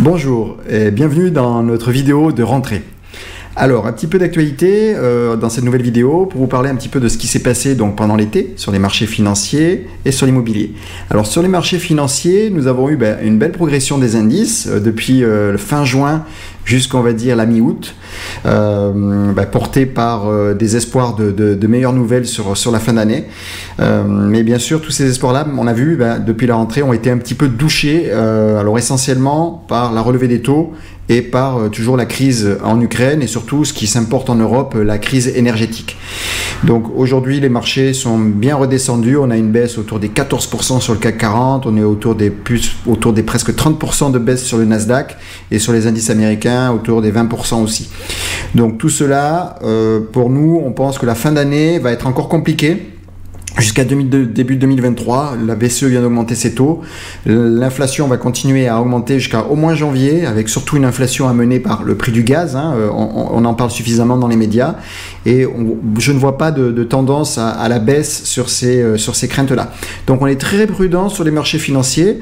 Bonjour et bienvenue dans notre vidéo de rentrée. Alors, un petit peu d'actualité dans cette nouvelle vidéo pour vous parler un petit peu de ce qui s'est passé donc, pendant l'été sur les marchés financiers et sur l'immobilier. Alors, sur les marchés financiers, nous avons eu une belle progression des indices depuis fin juin jusqu'on va dire la mi-août, porté par des espoirs de meilleures nouvelles sur la fin d'année. Mais bien sûr, tous ces espoirs-là, on a vu, depuis la rentrée, ont été un petit peu douchés, alors essentiellement par la relevée des taux et par toujours la crise en Ukraine et surtout ce qui s'importe en Europe, la crise énergétique. Donc aujourd'hui, les marchés sont bien redescendus. On a une baisse autour des 14% sur le CAC 40, on est autour des presque 30% de baisse sur le Nasdaq et sur les indices américains autour des 20% aussi. Donc tout cela, pour nous, on pense que la fin d'année va être encore compliquée. Jusqu'à début 2023, la BCE vient d'augmenter ses taux. L'inflation va continuer à augmenter jusqu'à au moins janvier, avec surtout une inflation amenée par le prix du gaz. On en parle suffisamment dans les médias. Et je ne vois pas de tendance à la baisse sur ces craintes-là. Donc on est très prudent sur les marchés financiers.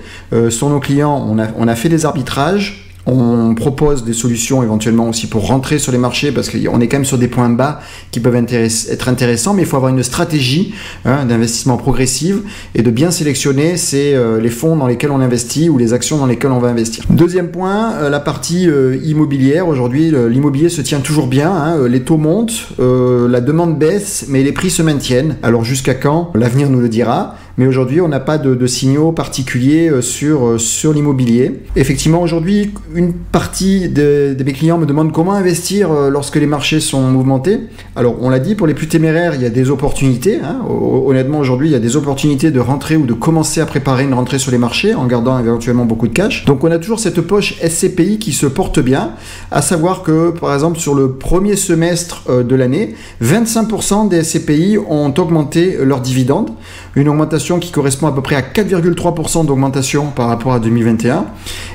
Sur nos clients, on a fait des arbitrages. On propose des solutions éventuellement aussi pour rentrer sur les marchés parce qu'on est quand même sur des points bas qui peuvent être intéressants, mais il faut avoir une stratégie d'investissement progressive et de bien sélectionner les fonds dans lesquels on investit ou les actions dans lesquelles on va investir. Deuxième point, la partie immobilière. Aujourd'hui, l'immobilier se tient toujours bien, les taux montent, la demande baisse, mais les prix se maintiennent. Alors jusqu'à quand? L'avenir nous le dira. Mais aujourd'hui, on n'a pas de signaux particuliers sur l'immobilier. Effectivement, aujourd'hui, une partie de mes clients me demandent comment investir lorsque les marchés sont mouvementés. Alors, on l'a dit, pour les plus téméraires, il y a des opportunités. Honnêtement, aujourd'hui, il y a des opportunités de rentrer ou de commencer à préparer une rentrée sur les marchés en gardant éventuellement beaucoup de cash. Donc, on a toujours cette poche SCPI qui se porte bien, à savoir que, par exemple, sur le premier semestre de l'année, 25% des SCPI ont augmenté leurs dividendes. Une augmentation qui correspond à peu près à 4,3% d'augmentation par rapport à 2021.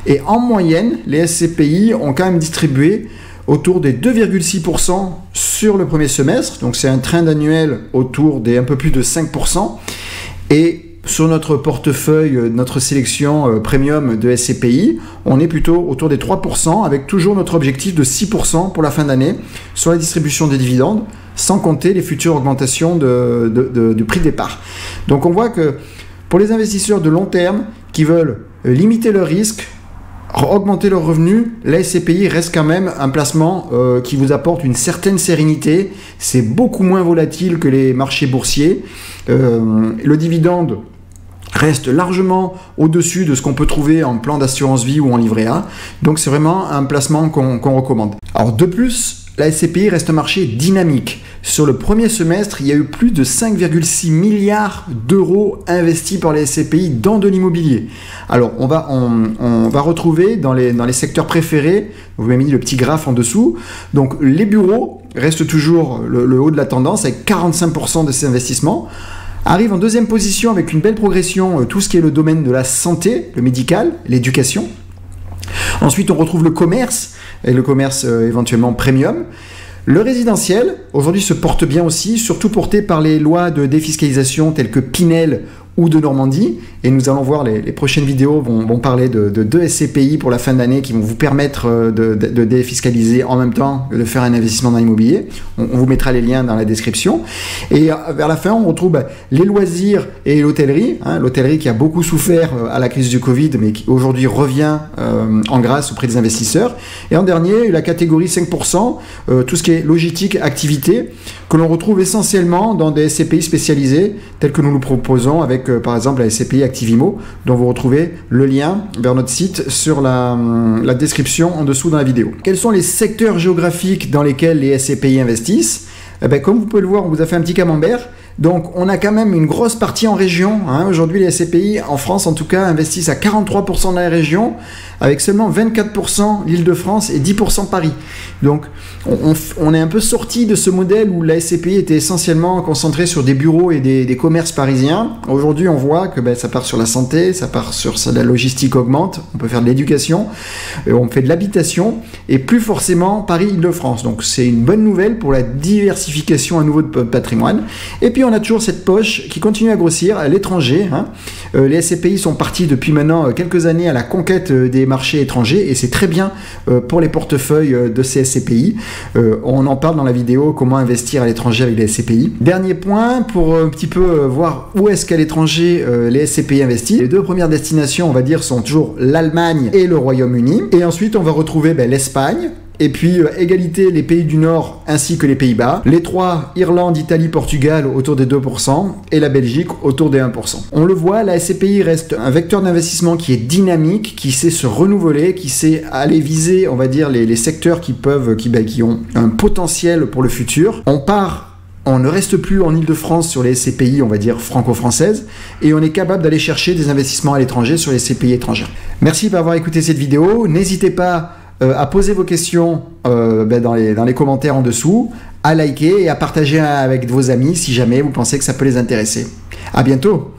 Et en moyenne, les SCPI ont quand même distribué autour des 2,6% sur le premier semestre. Donc c'est un trend annuel autour des un peu plus de 5%. Et sur notre portefeuille, notre sélection premium de SCPI, on est plutôt autour des 3% avec toujours notre objectif de 6% pour la fin d'année sur la distribution des dividendes, sans compter les futures augmentations du prix de départ. Donc on voit que pour les investisseurs de long terme qui veulent limiter leur risque, augmenter leurs revenus, la SCPI reste quand même un placement qui vous apporte une certaine sérénité. C'est beaucoup moins volatile que les marchés boursiers. Le dividende reste largement au-dessus de ce qu'on peut trouver en plan d'assurance vie ou en livret A. Donc c'est vraiment un placement qu'on recommande. Alors de plus, la SCPI reste un marché dynamique. Sur le premier semestre, il y a eu plus de 5,6 milliards d'euros investis par les SCPI dans de l'immobilier. Alors, on va retrouver dans les secteurs préférés, vous avez mis le petit graphe en dessous, donc les bureaux restent toujours le haut de la tendance avec 45% de ces investissements. Arrive en deuxième position avec une belle progression tout ce qui est le domaine de la santé, le médical, l'éducation. Ensuite, on retrouve le commerce, et le commerce éventuellement premium. Le résidentiel, aujourd'hui, se porte bien aussi, surtout porté par les lois de défiscalisation telles que Pinel ou de Normandie. Et nous allons voir, les prochaines vidéos vont parler de deux SCPI pour la fin d'année qui vont vous permettre de défiscaliser en même temps de faire un investissement dans l'immobilier. On vous mettra les liens dans la description. Et vers la fin, on retrouve les loisirs et l'hôtellerie. L'hôtellerie qui a beaucoup souffert à la crise du Covid, mais qui aujourd'hui revient en grâce auprès des investisseurs. Et en dernier, la catégorie 5%, tout ce qui est logistique, activité, que l'on retrouve essentiellement dans des SCPI spécialisés, tels que nous proposons avec par exemple la SCPI Activimo, dont vous retrouvez le lien vers notre site sur la description en dessous dans la vidéo. Quels sont les secteurs géographiques dans lesquels les SCPI investissent? Comme vous pouvez le voir, on vous a fait un petit camembert. Donc on a quand même une grosse partie en région. Aujourd'hui, les SCPI, en France en tout cas, investissent à 43% dans la région, avec seulement 24% l'Île-de-France et 10% Paris. Donc on est un peu sorti de ce modèle où la SCPI était essentiellement concentrée sur des bureaux et des commerces parisiens. Aujourd'hui, on voit que ça part sur la santé, ça part sur la logistique augmente, on peut faire de l'éducation, on fait de l'habitation et plus forcément Paris-Île-de-France. Donc c'est une bonne nouvelle pour la diversification à nouveau de patrimoine. Et puis puis on a toujours cette poche qui continue à grossir à l'étranger. Hein. Les SCPI sont partis depuis maintenant quelques années à la conquête des marchés étrangers et c'est très bien pour les portefeuilles de ces SCPI. On en parle dans la vidéo comment investir à l'étranger avec les SCPI. Dernier point pour un petit peu voir où est-ce qu'à l'étranger les SCPI investissent. Les deux premières destinations, on va dire, sont toujours l'Allemagne et le Royaume-Uni. Et ensuite, on va retrouver l'Espagne. Et puis, égalité, les pays du Nord ainsi que les Pays-Bas. Les trois, Irlande, Italie, Portugal, autour des 2%. Et la Belgique, autour des 1%. On le voit, la SCPI reste un vecteur d'investissement qui est dynamique, qui sait se renouveler, qui sait aller viser, on va dire, les secteurs qui ont un potentiel pour le futur. On ne reste plus en Île-de-France sur les SCPI, on va dire franco-françaises, et on est capable d'aller chercher des investissements à l'étranger sur les SCPI étrangères. Merci d'avoir écouté cette vidéo. N'hésitez pas à poser vos questions dans les commentaires en dessous, à liker et à partager avec vos amis si jamais vous pensez que ça peut les intéresser. À bientôt!